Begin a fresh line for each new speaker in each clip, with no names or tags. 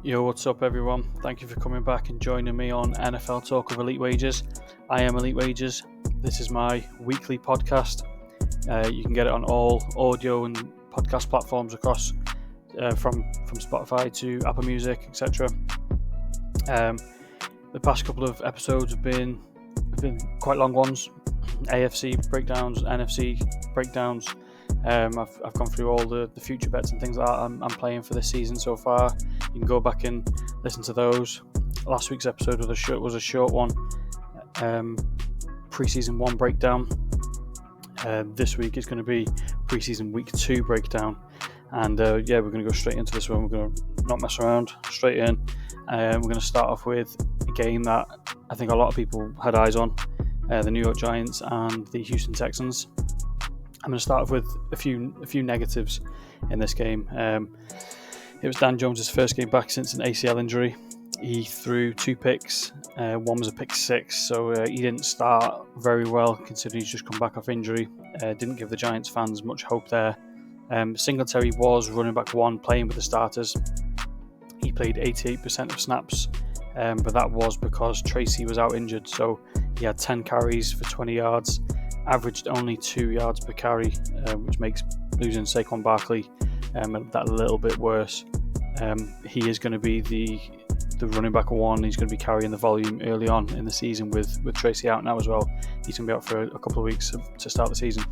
Yo, what's up everyone? Thank you for coming back and joining me on NFL Talk of Elite Wages. I am Elite Wages. This is my weekly podcast. You can get it on all audio and podcast platforms across from Spotify to Apple Music, etc. The past couple of episodes have been quite long ones. AFC breakdowns, NFC breakdowns. I've gone through all the future bets and things like that I'm playing for this season so far. You can go back and listen to those. Last week's episode was a short one. Preseason 1 breakdown. This week is going to be preseason week 2 breakdown. And we're going to go straight into this one. We're going to not mess around, straight in. We're going to start off with a game that I think a lot of people had eyes on. The New York Giants and the Houston Texans. I'm going to start off with a few negatives in this game. It was Dan Jones' first game back since an ACL injury. He threw 2 picks. One was a pick 6, so he didn't start very well considering he's just come back off injury. Didn't give the Giants fans much hope there. Singletary was running back 1, playing with the starters. He played 88% of snaps, but that was because Tracy was out injured, so he had 10 carries for 20 yards. Averaged only 2 yards per carry, which makes losing Saquon Barkley that a little bit worse. He is going to be the running back 1. He's going to be carrying the volume early on in the season with Tracy out now as well. He's going to be out for a couple of weeks to start the season.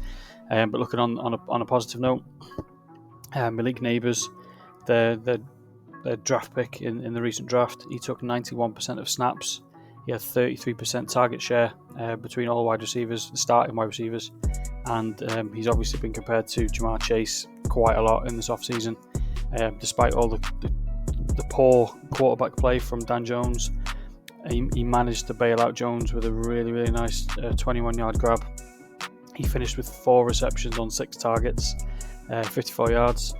But looking on a positive note, Malik Neighbors, their draft pick in the recent draft, he took 91% of snaps. He had 33% target share between all wide receivers, the starting wide receivers, and he's obviously been compared to Jamar Chase quite a lot in this offseason. Despite all the poor quarterback play from Dan Jones, he managed to bail out Jones with a really, really nice 21-yard grab. He finished with 4 receptions on 6 targets, 54 yards.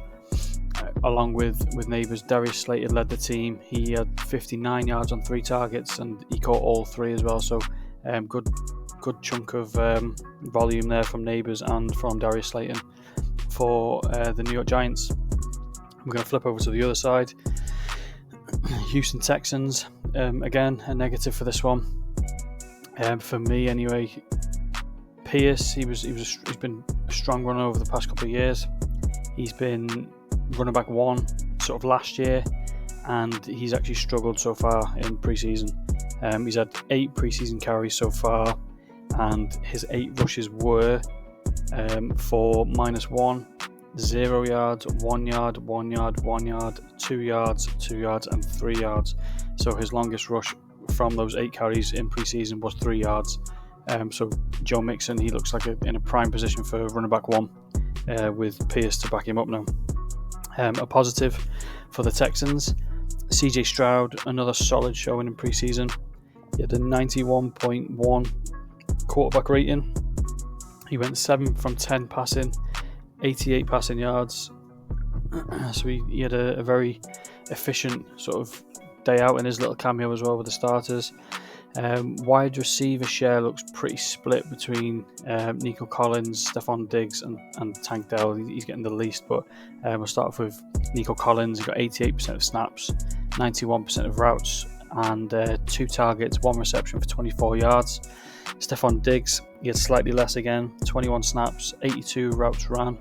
Along with Neighbors, Darius Slayton led the team. He had 59 yards on 3 targets, and he caught all 3 as well. So good chunk of volume there from Neighbors and from Darius Slayton for the New York Giants. We're going to flip over to the other side. Houston Texans, again a negative for this one. For me anyway. Pierce, he's been a strong runner over the past couple of years. He's been running back 1 sort of last year, and he's actually struggled so far in preseason. He's had 8 preseason carries so far, and his 8 rushes were for -1, 0 yards, 1 yard, 1 yard, 1 yard, 2 yards, 2 yards, and 3 yards. So his longest rush from those 8 carries in preseason was 3 yards. So Joe Mixon, he looks like in a prime position for running back 1 with Pierce to back him up now. A positive for the Texans, CJ Stroud, another solid showing in preseason. He had a 91.1 quarterback rating. He went 7 from 10 passing, 88 passing yards. So he had a very efficient sort of day out in his little cameo as well with the starters. Wide receiver share looks pretty split between Nico Collins, Stephon Diggs and Tank Dell. He's getting the least, but we'll start off with Nico Collins. He got 88% of snaps, 91% of routes, and 2 targets, 1 reception for 24 yards. Stephon Diggs, he had slightly less again, 21 snaps, 82 routes ran,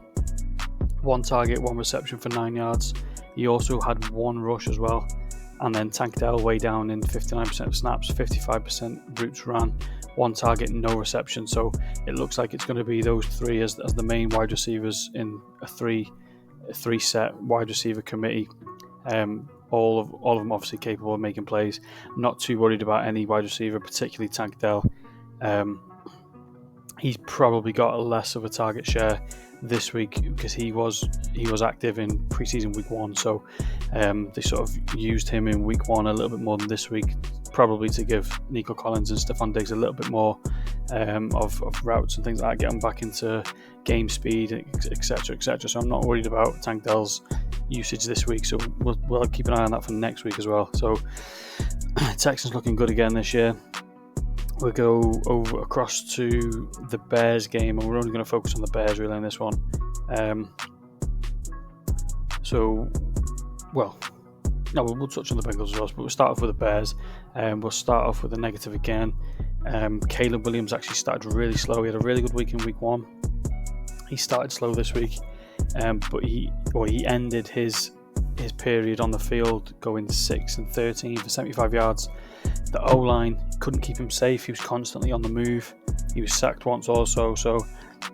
1 target, 1 reception for 9 yards. He also had 1 rush as well. And then Tank Dell way down in 59% of snaps, 55% routes ran, 1 target, no reception. So it looks like it's going to be those 3 as the main wide receivers in a three set wide receiver committee. All of them obviously capable of making plays. Not too worried about any wide receiver, particularly Tank Dell. He's probably got less of a target share this week because he was active in preseason week 1, so they sort of used him in week 1 a little bit more than this week, probably to give Nico Collins and Stephon Diggs a little bit more of routes and things like that, get them back into game speed, etc. So I'm not worried about Tank Dell's usage this week, so we'll keep an eye on that for next week as well. So Texans looking good again this year. We'll go over across to the Bears game, and we're only going to focus on the Bears really in this one. No, we'll touch on the Bengals as well, but we'll start off with the Bears. We'll start off with a negative again. Caleb Williams actually started really slow. He had a really good week in week 1. He started slow this week, but he ended his period on the field going 6 and 13 for 75 yards. The O-line couldn't keep him safe. He was constantly on the move. He was sacked once also, so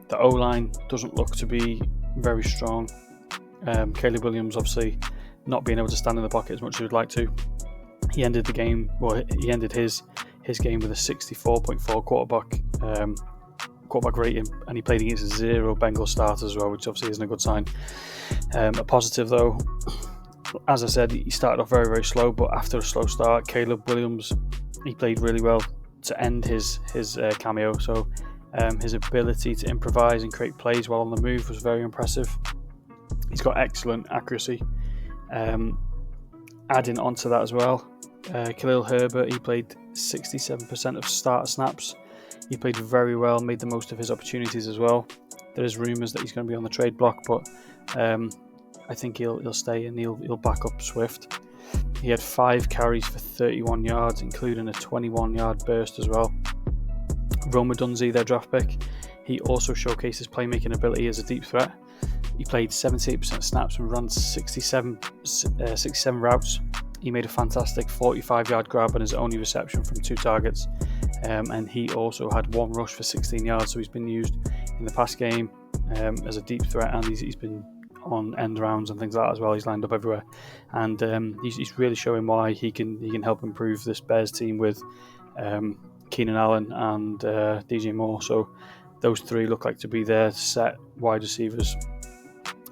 the O-line doesn't look to be very strong. Caleb Williams obviously not being able to stand in the pocket as much as he would like to. He ended his game with a 64.4 quarterback rating, and he played against 0 Bengals starters as well, which obviously isn't a good sign. A positive though, as I said, he started off very, very slow, but after a slow start, Caleb Williams, he played really well to end his cameo. So his ability to improvise and create plays while on the move was very impressive. He's got excellent accuracy. Adding on to that as well, Khalil Herbert, he played 67% of starter snaps. He played very well, made the most of his opportunities as well. There is rumours that he's going to be on the trade block, but I think he'll stay and he'll back up Swift. He had 5 carries for 31 yards, including a 21-yard burst as well. Rome Odunze, their draft pick, he also showcased his playmaking ability as a deep threat. He played 78% of snaps and ran 67 routes. He made a fantastic 45-yard grab and his only reception from 2 targets. And he also had 1 rush for 16 yards, so he's been used in the past game as a deep threat, and he's been on end rounds and things like that as well. He's lined up everywhere, and he's really showing why he can help improve this Bears team with Keenan Allen and DJ Moore. So those 3 look like to be their set wide receivers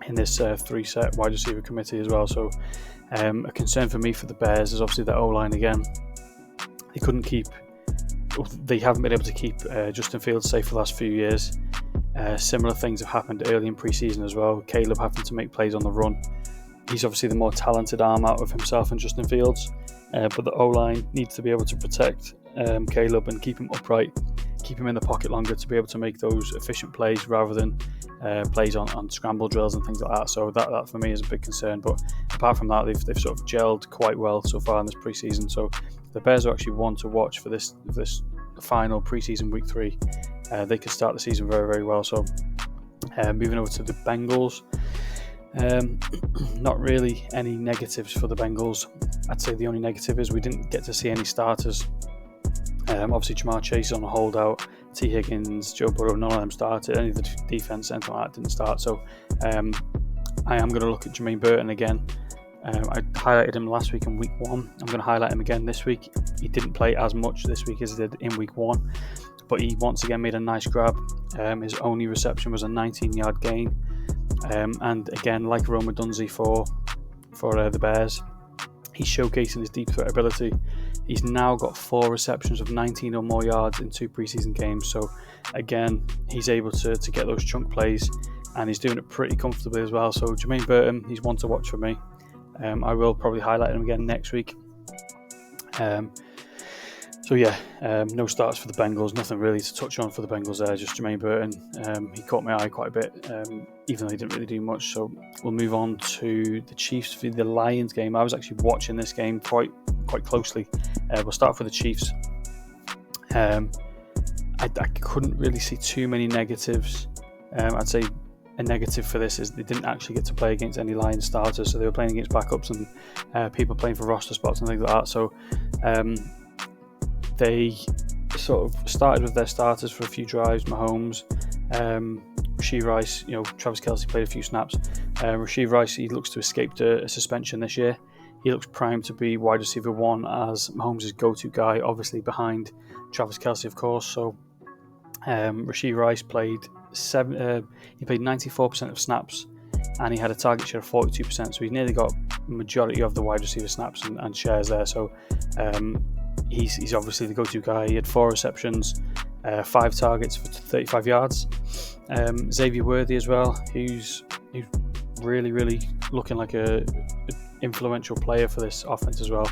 in this 3-set wide receiver committee as well. So a concern for me for the Bears is obviously the O-line again. They haven't been able to keep Justin Fields safe for the last few years. Similar things have happened early in preseason as well. Caleb having to make plays on the run. He's obviously the more talented arm out of himself and Justin Fields, but the O-line needs to be able to protect Caleb and keep him upright, keep him in the pocket longer to be able to make those efficient plays rather than plays on scramble drills and things like that. So that for me is a big concern. But apart from that, they've sort of gelled quite well so far in this preseason. So the Bears are actually one to watch for this final preseason week 3. They could start the season very, very well. So moving over to the Bengals, not really any negatives for the Bengals. I'd say the only negative is we didn't get to see any starters. Obviously Jamar Chase on a holdout, T. Higgins, Joe Burrow, none of them started. Any of the defense, anything like that didn't start. So I am going to look at Jermaine Burton again. I highlighted him last week in week 1. I'm going to highlight him again this week. He didn't play as much this week as he did in week 1, but he once again made a nice grab. His only reception was a 19-yard gain. And again, like Rome Odunze for the Bears, he's showcasing his deep threat ability. He's now got 4 receptions of 19 or more yards in 2 preseason games. So again, he's able to get those chunk plays, and he's doing it pretty comfortably as well. So Jermaine Burton, he's one to watch for me. I will probably highlight him again next week. No starts for the Bengals. Nothing really to touch on for the Bengals there. Just Jermaine Burton. He caught my eye quite a bit, even though he didn't really do much. So we'll move on to the Chiefs for the Lions game. I was actually watching this game quite closely. We'll start with the Chiefs. I couldn't really see too many negatives. I'd say a negative for this is they didn't actually get to play against any Lions starters, so they were playing against backups and people playing for roster spots and things like that. So they sort of started with their starters for a few drives. Mahomes, Rashee Rice, Travis Kelce played a few snaps. Rashee Rice, he looks to escape a suspension this year. He looks primed to be wide receiver 1 as Mahomes' go-to guy, obviously behind Travis Kelce, of course. So Rashee Rice played 94% of snaps, and he had a target share of 42%. So he's nearly got majority of the wide receiver snaps and shares there. So he's obviously the go-to guy. He had 4 receptions, 5 targets for 35 yards. Xavier Worthy as well, who's really, really looking like a influential player for this offense as well.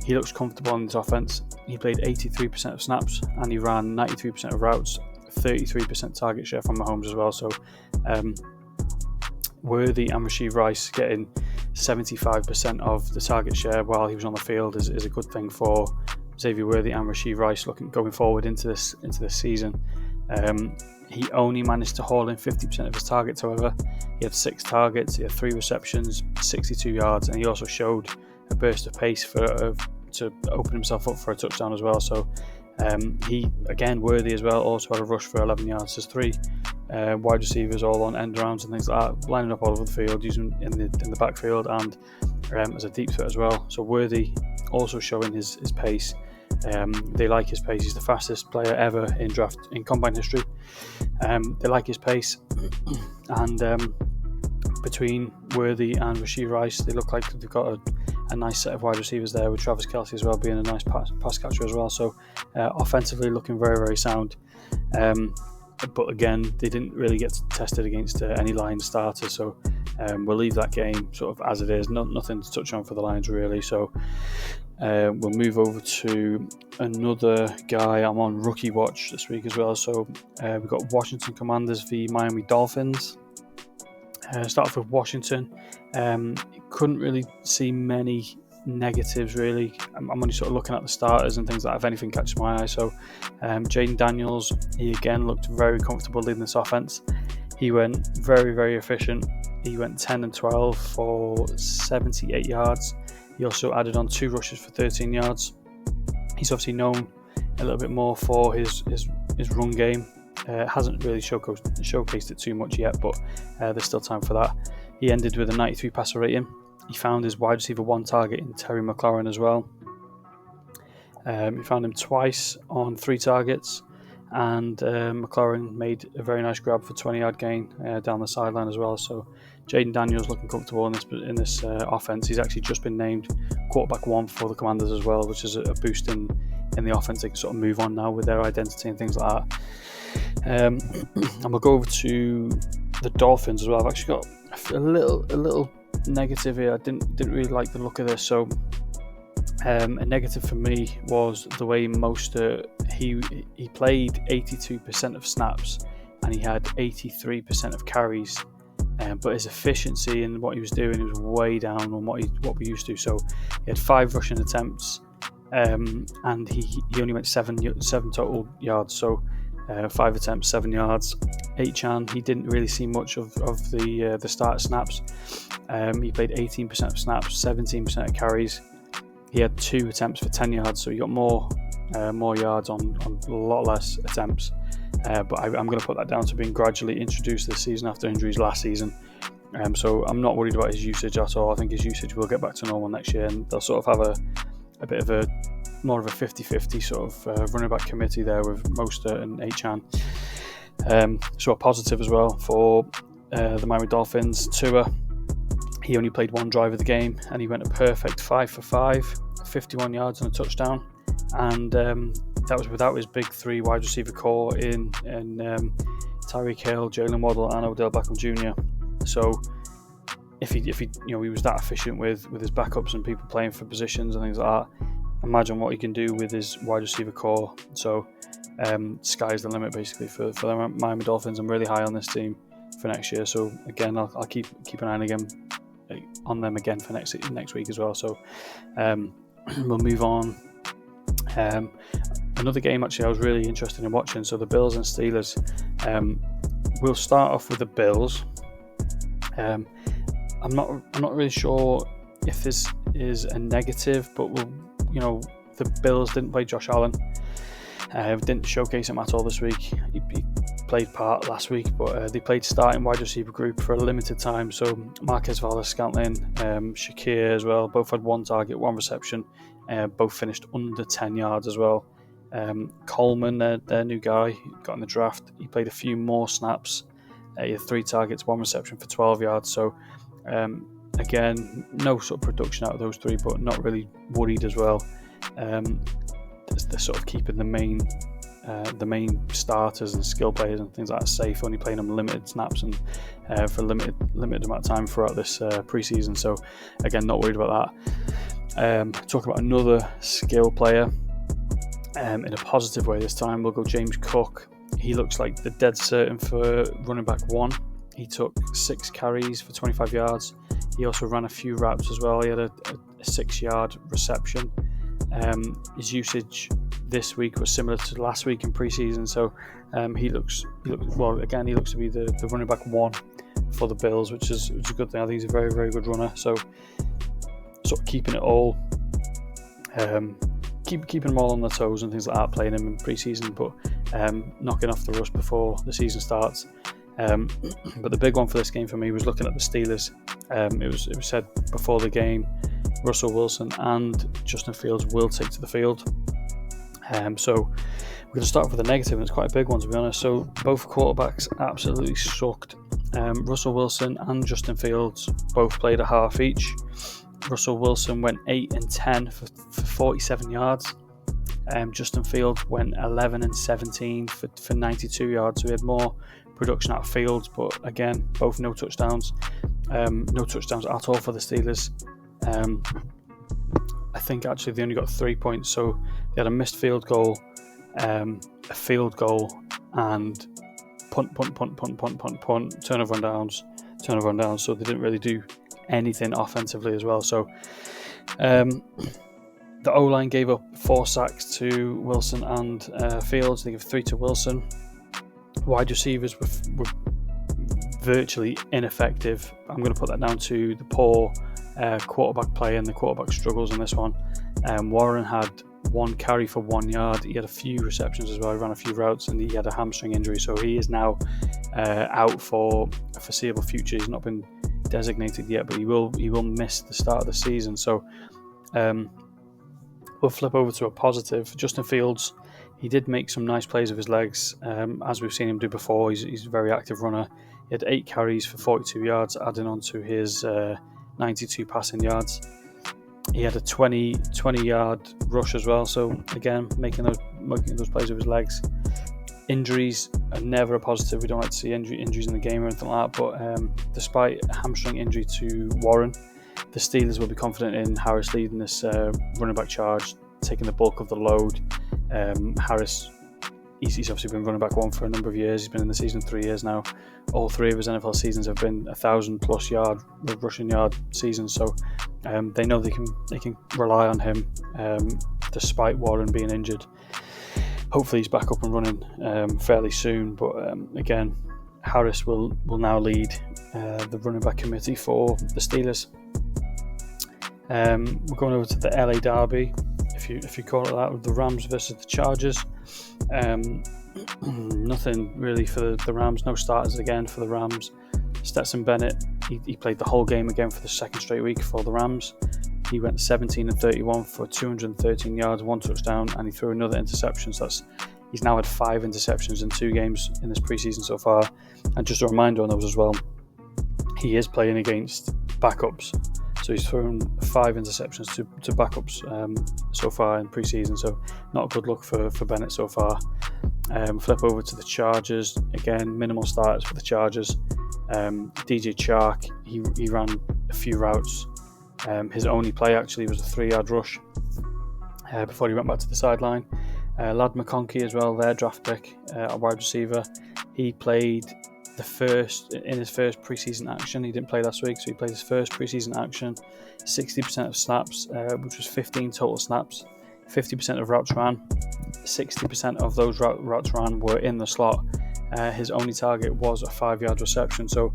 He looks comfortable in this offense. He played 83% of snaps and he ran 93% of routes, 33% target share from Mahomes as well. So Worthy and Rashee Rice getting 75% of the target share while he was on the field is a good thing for Xavier Worthy and Rashee Rice going forward into this season. He only managed to haul in 50% of his targets, however. He had 6 targets, he had 3 receptions, 62 yards, and he also showed a burst of pace to open himself up for a touchdown as well. So he, again, Worthy as well, also had a rush for 11 yards. There's 3 wide receivers all on end rounds and things like that, lining up all over the field, using in the backfield and as a deep threat as well. So Worthy also showing his pace. They like his pace. He's the fastest player ever in combine history. They like his pace, and between Worthy and Rashee Rice, they look like they've got a nice set of wide receivers there, with Travis Kelce as well being a nice pass catcher as well. So offensively looking very, very sound. But again, they didn't really get tested against any Lions starters, so we'll leave that game sort of as it is. Nothing to touch on for the Lions really. So we'll move over to another guy. I'm on rookie watch this week as well. So we've got Washington Commanders v Miami Dolphins. Start off with Washington. Couldn't really see many negatives really. I'm only sort of looking at the starters and things that, if anything, catches my eye. So Jaden Daniels, he again looked very comfortable leading this offense. He went very, very efficient. He went 10 and 12 for 78 yards. He also added on 2 rushes for 13 yards. He's obviously known a little bit more for his run game. Hasn't really showcased it too much yet, but there's still time for that. He ended with a 93 passer rating. He found his wide receiver 1 target in Terry McLaurin as well. He found him twice on 3 targets, and McLaurin made a very nice grab for 20-yard gain down the sideline as well. So Jaden Daniels looking comfortable in this offense. He's actually just been named quarterback 1 for the Commanders as well, which is a boost in the offense. They can sort of move on now with their identity and things like that. And we'll go over to the Dolphins as well. I've actually got a little negative here. I didn't really like the look of this. So a negative for me was the way Mostert, he played 82% of snaps and he had 83% of carries, but his efficiency and what he was doing was way down on what we used to. So he had 5 rushing attempts, and he only went 7 total yards. So 5 attempts, 7 yards. Achan, he didn't really see much of the start snaps. He played 18% of snaps, 17% of carries. He had 2 attempts for 10 yards, so he got more yards on a lot less attempts. But I'm going to put that down to being gradually introduced this season after injuries last season. So I'm not worried about his usage at all. I think his usage will get back to normal next year, and they'll sort of have a bit of more of a 50-50 sort of running back committee there with Mostert and Achan. So a positive as well for the Miami Dolphins. Tua, he only played 1 drive of the game and he went a perfect 5 for 5, 51 yards and a touchdown. And that was without his big 3 wide receiver core in Tyreek Hill, Jalen Waddle and Odell Beckham Jr. So if he was that efficient with his backups and people playing for positions and things like that, imagine what he can do with his wide receiver core. So sky's the limit basically for the Miami Dolphins. I'm really high on this team for next year. So again, I'll keep an eye on them again for next week as well. So we'll move on. Another game actually I was really interested in watching. So the Bills and Steelers. We'll start off with the Bills. I'm not really sure if this is a negative, but the Bills didn't play Josh Allen. Didn't showcase him at all this week. He played part last week, but they played starting wide receiver group for a limited time. So Marquez Valdes-Scantling, Shakir as well, both had 1 target, 1 reception. Both finished under 10 yards as well. Coleman, their new guy, got in the draft. He played a few more snaps. He had 3 targets, 1 reception for 12 yards. So again, no sort of production out of those 3, but not really worried as well. They're sort of keeping the main starters and skill players and things like that safe, only playing them limited snaps and for a limited amount of time throughout this preseason. So again, not worried about that. Talk about another skill player in a positive way this time. We'll go James Cook. He looks like the dead certain for running back 1 He took 6 carries for 25 yards. He also ran a few routes as well. He had a 6-yard reception. His usage this week was similar to last week in preseason, so he looks well. Again, he looks to be the running back 1 for the Bills, which is a good thing. I think he's a very, very good runner. So sort of keeping it all, keeping them all on their toes and things like that, playing him in preseason, but knocking off the rust before the season starts. But the big one for this game for me was looking at the Steelers. It was said before the game, Russell Wilson and Justin Fields will take to the field. So we're going to start with the negative, and it's quite a big one, to be honest. So both quarterbacks absolutely sucked. Russell Wilson and Justin Fields both played a half each. Russell Wilson went 8 and 10 for 47 yards. Justin Fields went 11 and 17 for 92 yards. So he had more production out of Fields, but again, both no touchdowns. No touchdowns at all for the Steelers. I think actually they only got 3 points. So they had a missed field goal, a field goal, and punt, turnover on downs. So they didn't really do anything offensively as well. So the O-line gave up 4 sacks to Wilson and Fields. They gave 3 to Wilson. Wide receivers were virtually ineffective. I'm going to put that down to the poor quarterback play and the quarterback struggles in this one. Warren had 1 carry for 1 yard. He had a few receptions as well. He ran a few routes, and he had a hamstring injury, so he is now out for a foreseeable future. He's not been designated yet, but he will miss the start of the season. So we'll flip over to a positive. Justin Fields, he did make some nice plays with his legs, as we've seen him do before. He's a very active runner. He had 8 carries for 42 yards, adding on to his 92 passing yards. He had a 20-yard rush as well. So again, making those plays with his legs. Injuries are never a positive. We don't like to see injuries in the game or anything like that. But despite a hamstring injury to Warren, the Steelers will be confident in Harris leading this running back charge, taking the bulk of the load. Harris, he's obviously been running back 1 for a number of years. He's been in the season 3 years now. All 3 of his NFL seasons have been 1,000+ yard rushing yard seasons. So they know they can rely on him despite Warren being injured. Hopefully he's back up and running fairly soon. But again, Harris will now lead the running back committee for the Steelers. We're going over to the LA Derby, if you call it that, with the Rams versus the Chargers. Nothing really for the Rams. No starters again for the Rams. Stetson Bennett, he played the whole game again for the second straight week for the Rams. He went 17 and 31 for 213 yards, 1 touchdown, and he threw another interception. So he's now had 5 interceptions in 2 games in this preseason so far. And just a reminder on those as well, he is playing against backups. So he's thrown 5 interceptions to backups so far in preseason. So not a good look for Bennett so far. Flip over to the Chargers. Again, minimal starters for the Chargers. DJ Chark, he ran a few routes. His only play actually was a 3-yard rush before he went back to the sideline. Ladd McConkey as well, their draft pick, a wide receiver. He played in his first preseason action. He didn't play last week, so he played his first preseason action. 60% of snaps, which was 15 total snaps. 50% of routes ran. 60% of those routes ran were in the slot. His only target was a 5-yard reception, so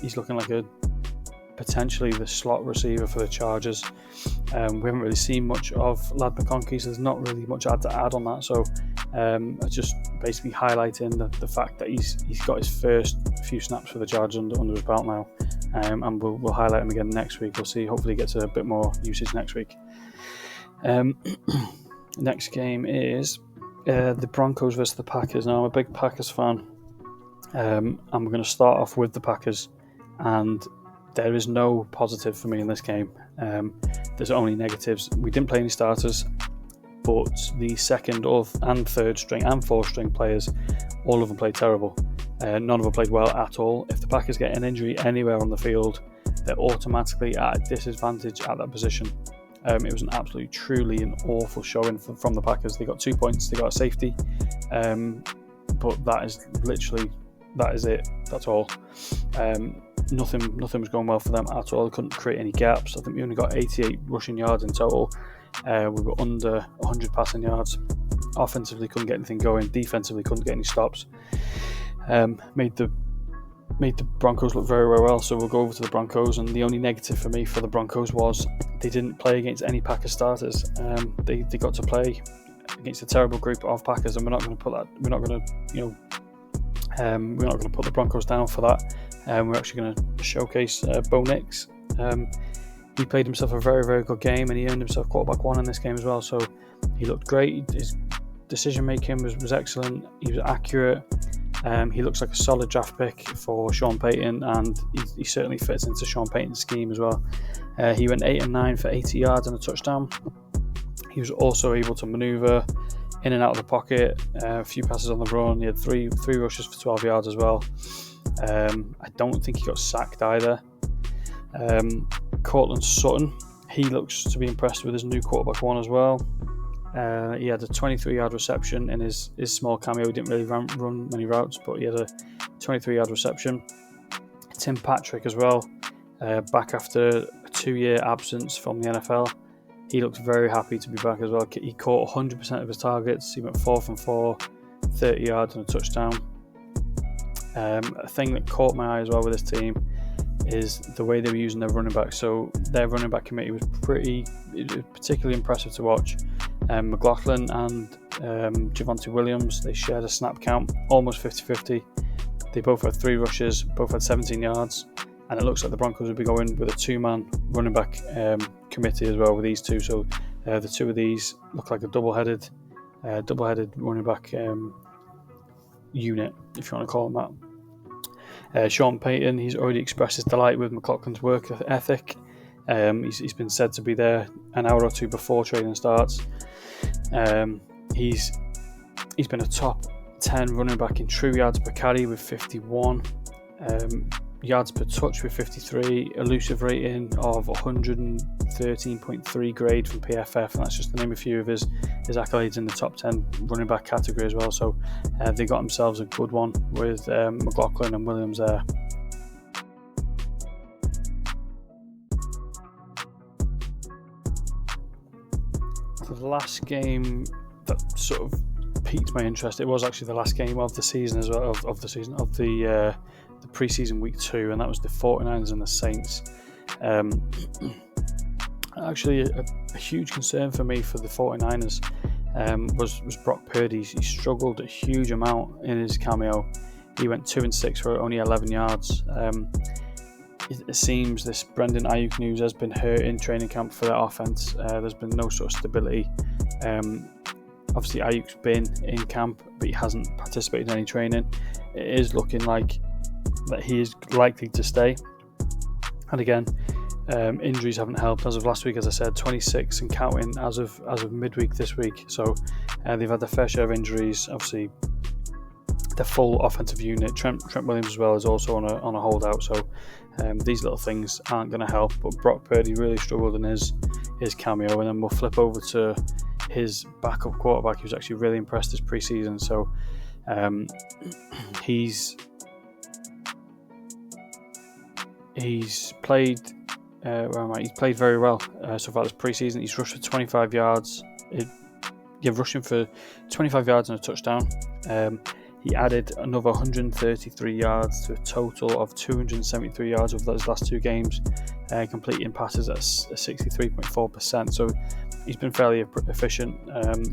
he's looking like potentially the slot receiver for the Chargers. We haven't really seen much of Ladd McConkey, so there's not really much to add on that. So just basically highlighting the fact that he's got his first few snaps for the Chargers under his belt now, and we'll highlight him again next week. We'll see. Hopefully, he gets a bit more usage next week. Next game is the Broncos versus the Packers. Now, I'm a big Packers fan, and we're going to start off with the Packers, and there is no positive for me in this game. There's only negatives. We didn't play any starters, but the second and third string and fourth string players, all of them played terrible. None of them played well at all. If the Packers get an injury anywhere on the field, they're automatically at a disadvantage at that position. It was truly an awful showing from the Packers. They got 2 points, they got a safety, but that is literally that is it. That's all. Nothing was going well for them at all. They couldn't create any gaps. I think we only got 88 rushing yards in total. We were under 100 passing yards. Offensively, couldn't get anything going. Defensively, couldn't get any stops. Made the Broncos look very, very well. So we'll go over to the Broncos, and the only negative for me for the Broncos was they didn't play against any Packers starters. They got to play against a terrible group of Packers, and we're not going to put that. We're not going to put the Broncos down for that. We're actually going to showcase Bo Nix. He played himself a very, very good game, and he earned himself quarterback 1 in this game as well. So he looked great. His decision making was excellent. He was accurate. He looks like a solid draft pick for Sean Payton, and he certainly fits into Sean Payton's scheme as well. He went 8 and 9 for 80 yards and a touchdown. He was also able to maneuver in and out of the pocket, a few passes on the run. He had three rushes for 12 yards as well. I don't think he got sacked either. Cortland Sutton, he looks to be impressed with his new quarterback 1 as well. He had a 23-yard reception in his small cameo. He didn't really run many routes, but he had a 23-yard reception. Tim Patrick as well, back after a 2-year absence from the NFL. He looked very happy to be back as well. He caught 100% of his targets. He went 4 from 4, 30 yards and a touchdown. A thing that caught my eye as well with this team is the way they were using their running back. So their running back committee was particularly impressive to watch. McLaughlin and Javonte Williams, they shared a snap count, almost 50-50. They both had 3 rushes, both had 17 yards, and it looks like the Broncos will be going with a 2-man running back committee as well with these two. So the two of these look like a double-headed running back unit, if you want to call them that. Sean Payton, he's already expressed his delight with McLaughlin's work ethic. He's been said to be there an hour or two before training starts. He's been a top 10 running back in true yards per carry with 51, yards per touch with 53, elusive rating of 113.3 grade from PFF, and that's just to name a few of his accolades in the top 10 running back category as well. So they got themselves a good one with McLaughlin and Williams there. The last game that sort of piqued my interest, it was actually the last game of the season as well, of the preseason week 2, and that was the 49ers and the Saints. Actually a huge concern for me for the 49ers was Brock Purdy. He struggled a huge amount in his cameo. He went 2 and 6 for only 11 yards. It seems this Brendan Ayuk news has been hurt in training camp for their offense. There's been no sort of stability. Obviously Ayuk's been in camp, but he hasn't participated in any training. It is looking like that he is likely to stay. And again, injuries haven't helped. As of last week, as I said, 26 and counting as of midweek this week. So they've had their fair share of injuries. Obviously, the full offensive unit, Trent Williams as well, is also on a holdout. So these little things aren't going to help. But Brock Purdy really struggled in his cameo, and then we'll flip over to his backup quarterback, who's actually really impressed this preseason. So he's played. He's played very well so far this preseason. He's rushed for 25 yards. Rushing for 25 yards and a touchdown. He added another 133 yards to a total of 273 yards over those last 2 games, completing passes at a 63.4%. So he's been fairly efficient.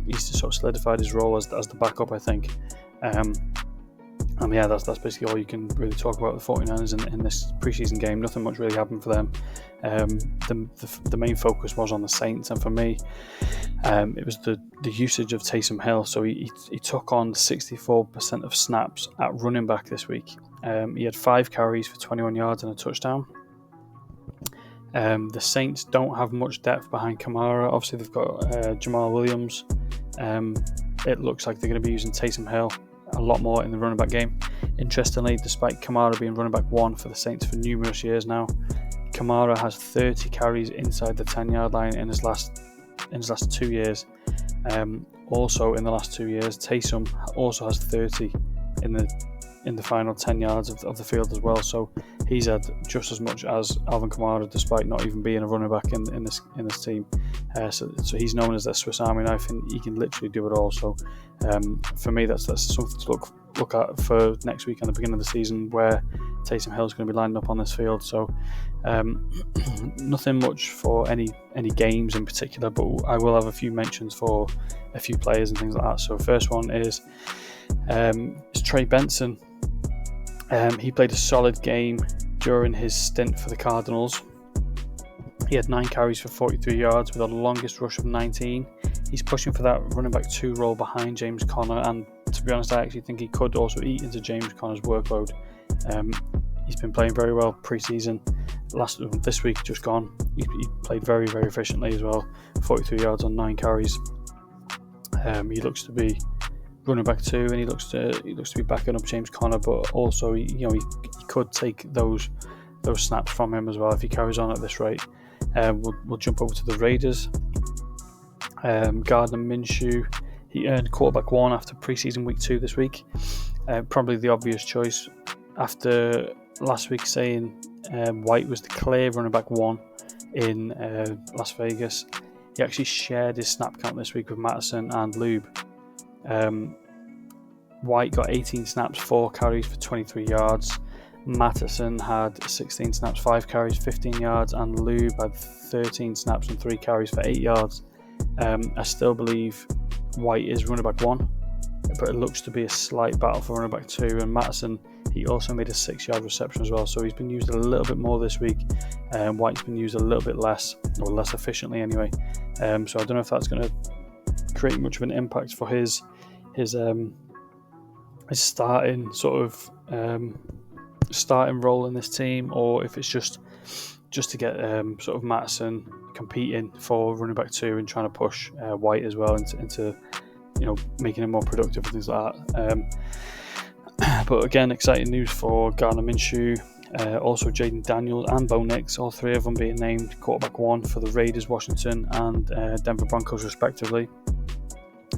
He's sort of solidified his role as the backup, I think. And yeah, that's basically all you can really talk about the 49ers in this preseason game. Nothing much really happened for them. The main focus was on the Saints, and for me, it was the usage of Taysom Hill. So he took on 64% of snaps at running back this week. He had 5 carries for 21 yards and a touchdown. The Saints don't have much depth behind Kamara. Obviously, they've got Jamal Williams. It looks like they're going to be using Taysom Hill a lot more in the running back game. Interestingly, despite Kamara being running back 1 for the Saints for numerous years now, Kamara has 30 carries inside the 10-yard line in his last 2 years. Also in the last 2 years, Taysom also has 30 in in the final 10 yards of the field as well. So he's had just as much as Alvin Kamara, despite not even being a running back in this team. So he's known as their Swiss Army knife, and he can literally do it all. So for me, that's something to look at for next week and the beginning of the season, where Taysom Hill is going to be lined up on this field. So nothing much for any games in particular, but I will have a few mentions for a few players and things like that. So first one is Trey Benson. He played a solid game during his stint for the Cardinals. He had 9 carries for 43 yards with a longest rush of 19. He's pushing for that running back 2 role behind James Conner, and to be honest, I actually think he could also eat into James Conner's workload. He's been playing very well pre-season. This week just gone, he played very, very efficiently as well. 43 yards on 9 carries. He looks to be running back 2, and he looks to be backing up James Conner, but also he could take those snaps from him as well if he carries on at this rate. We'll jump over to the Raiders. Gardner Minshew, he earned quarterback 1 after preseason week 2 this week. Probably the obvious choice after last week saying White was the clear running back 1 in Las Vegas. He actually shared his snap count this week with Mattison and Lube. White got 18 snaps, 4 carries for 23 yards. Mattison had 16 snaps, 5 carries, 15 yards, and Lube had 13 snaps and 3 carries for 8 yards. I still believe White is running back 1, but it looks to be a slight battle for running back 2. And Mattison, he also made a 6-yard reception as well, so he's been used a little bit more this week. White's been used a little bit less, or less efficiently anyway. So I don't know if that's going to create much of an impact for his starting starting role in this team, or if it's just to get sort of Mattison competing for running back 2 and trying to push White as well into making him more productive and things like that. But again, exciting news for Gardner Minshew. Also Jaden Daniels and Bo Nix, all 3 of them being named quarterback 1 for the Raiders, Washington and Denver Broncos respectively.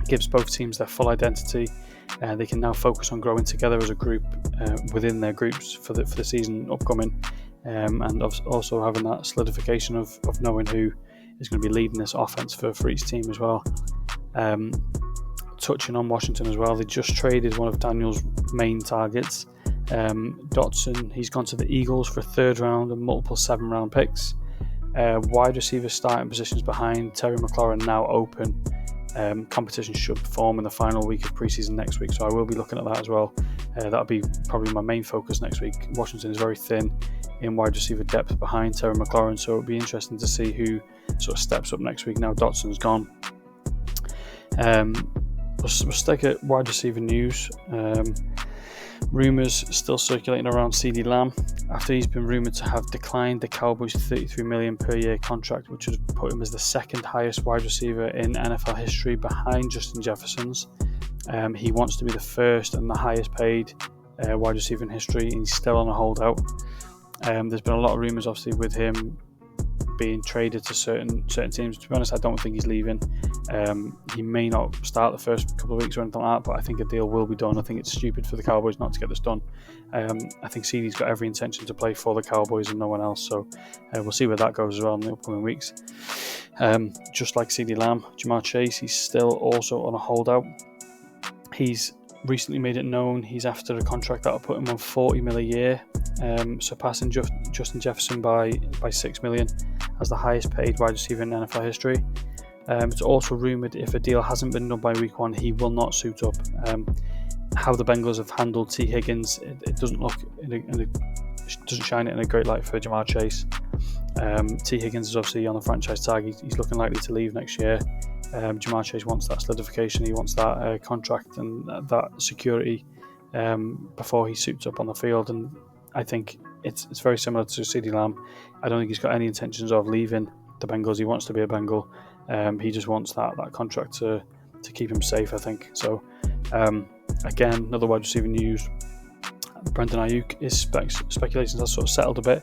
Gives both teams their full identity. They can now focus on growing together as a group within their groups for the season upcoming, and also having that solidification of knowing who is going to be leading this offense for each team as well. Touching on Washington as well, they just traded one of Daniel's main targets, Dotson. He's gone to the Eagles for a 3rd round and multiple 7th-round picks. Wide receiver starting positions behind Terry McLaurin now open. Competition should form in the final week of preseason next week, so I will be looking at that as well. That'll be probably my main focus next week. Washington is very thin in wide receiver depth behind Terry McLaurin, so it'll be interesting to see who sort of steps up next week now Dotson's gone. We'll stick at wide receiver news. Rumours still circulating around CeeDee Lamb after he's been rumoured to have declined the Cowboys' $33 million per year contract, which would put him as the 2nd highest wide receiver in NFL history behind Justin Jefferson's. He wants to be the 1st and the highest paid wide receiver in history, and he's still on a holdout. There's been a lot of rumours obviously with him being traded to certain teams. To be honest, I don't think he's leaving. He may not start the first couple of weeks or anything like that, but I think a deal will be done. I think it's stupid for the Cowboys not to get this done. I think CeeDee's got every intention to play for the Cowboys and no one else, so we'll see where that goes as well in the upcoming weeks. Just like CeeDee Lamb, Jamar Chase, he's still also on a holdout. He's recently made it known he's after a contract that will put him on $40 million a year, surpassing Justin Jefferson by $6 million as the highest paid wide receiver in NFL history. It's also rumoured if a deal hasn't been done by week 1, he will not suit up. How the Bengals have handled T. Higgins, it doesn't look doesn't shine it in a great light for Jamar Chase. T. Higgins is obviously on the franchise tag. He's looking likely to leave next year. Jamar Chase wants that solidification. He wants that contract and that security before he suits up on the field. And I think it's very similar to CeeDee Lamb. I don't think he's got any intentions of leaving the Bengals. He wants to be a Bengal. He just wants that contract to keep him safe, I think. So again, another wide receiver news. Brandon Ayuk, his speculations have sort of settled a bit.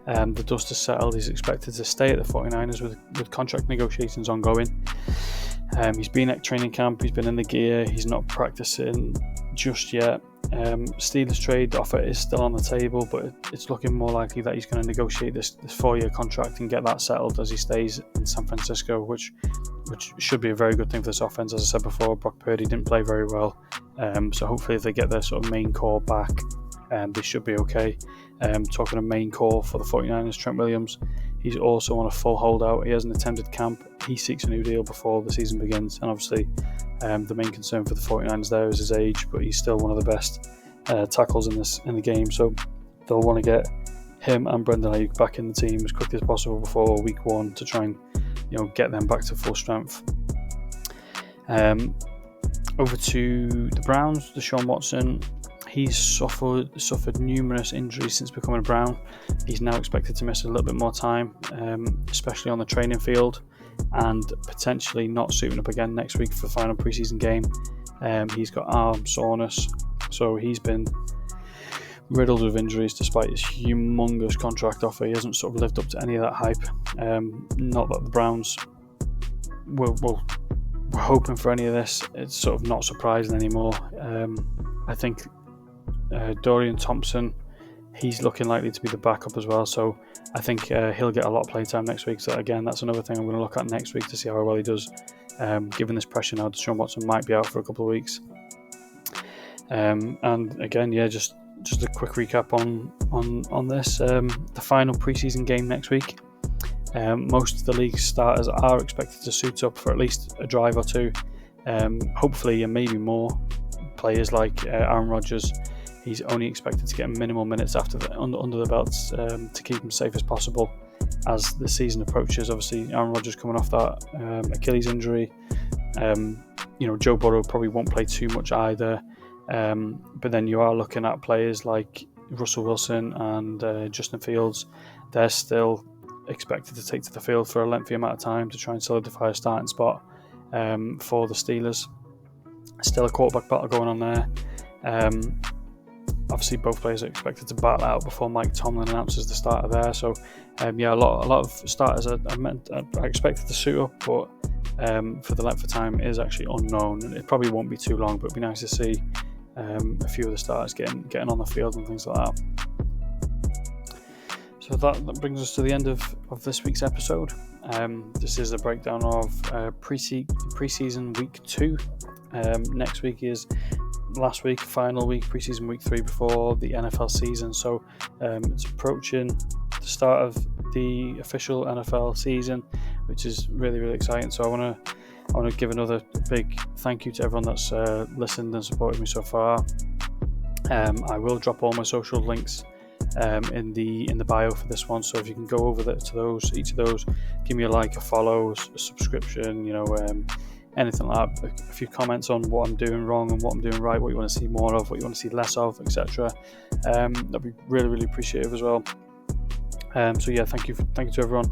The dust has settled. He's expected to stay at the 49ers with contract negotiations ongoing. He's been at training camp. He's been in the gear. He's not practicing just yet. Steelers trade offer is still on the table, but it's looking more likely that he's going to negotiate this 4-year contract and get that settled as he stays in San Francisco, which should be a very good thing for this offense. As I said before, Brock Purdy didn't play very well, so hopefully if they get their sort of main core back, they should be okay. Talking of main core for the 49ers, Trent Williams, he's also on a full holdout. He hasn't attended camp. He seeks a new deal before the season begins, and obviously the main concern for the 49ers there is his age, but he's still one of the best tackles in the game, so they'll want to get him and Brendan Ayuk back in the team as quickly as possible before week 1 to try and get them back to full strength. Over to the Browns, Deshaun Watson. He's suffered numerous injuries since becoming a Brown. He's now expected to miss a little bit more time, especially on the training field, and potentially not suiting up again next week for the final preseason game. He's got arm soreness, so he's been riddled with injuries despite his humongous contract offer. He hasn't sort of lived up to any of that hype. Not that the Browns were hoping for any of this. It's sort of not surprising anymore. I think Dorian Thompson, he's looking likely to be the backup as well, so I think he'll get a lot of play time next week. So again, that's another thing I'm going to look at next week to see how well he does. Given this pressure now, Deshaun Watson might be out for a couple of weeks. And again, just a quick recap on this. The final preseason game next week. Most of the league's starters are expected to suit up for at least a drive or two. Hopefully, and maybe more. Players like Aaron Rodgers, he's only expected to get minimal minutes after under the belts to keep him safe as possible as the season approaches. Obviously, Aaron Rodgers coming off that Achilles injury. Joe Burrow probably won't play too much either. But then you are looking at players like Russell Wilson and Justin Fields. They're still expected to take to the field for a lengthy amount of time to try and solidify a starting spot for the Steelers. Still a quarterback battle going on there. Obviously, both players are expected to battle out before Mike Tomlin announces the starter there. So, a lot of starters are expected to suit up, but for the length of time is actually unknown. It probably won't be too long, but it'd be nice to see a few of the starters getting on the field and things like that. So that brings us to the end of this week's episode. This is a breakdown of preseason week 2. Next week is last week, final week, preseason week 3 before the NFL season. So it's approaching the start of the official NFL season, which is really, really exciting. So I want to give another big thank you to everyone that's listened and supported me so far. I will drop all my social links in the bio for this one, so if you can go over to each of those, give me a like, a follow, a subscription, anything like that, a few comments on what I'm doing wrong and what I'm doing right, what you want to see more of, what you want to see less of, etc. That'd be really, really appreciative as well. So yeah, thank you to everyone.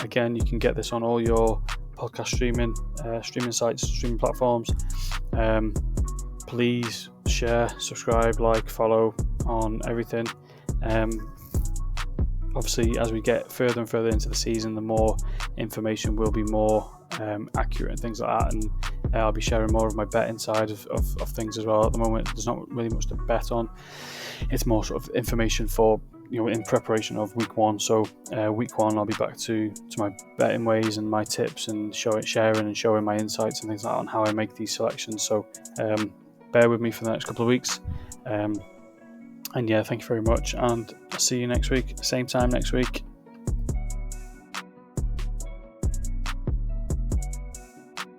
Again, you can get this on all your podcast streaming sites, streaming platforms. Please share, subscribe, like, follow on everything. Obviously, as we get further and further into the season, the more information will be more accurate and things like that, and I'll be sharing more of my betting side of things as well. At the moment, there's not really much to bet on. It's more sort of information for in preparation of week 1. So week 1, I'll be back to my betting ways and my tips and sharing and showing my insights and things like that on how I make these selections. So bear with me for the next couple of weeks. And yeah, thank you very much, and I'll see you next week, same time next week.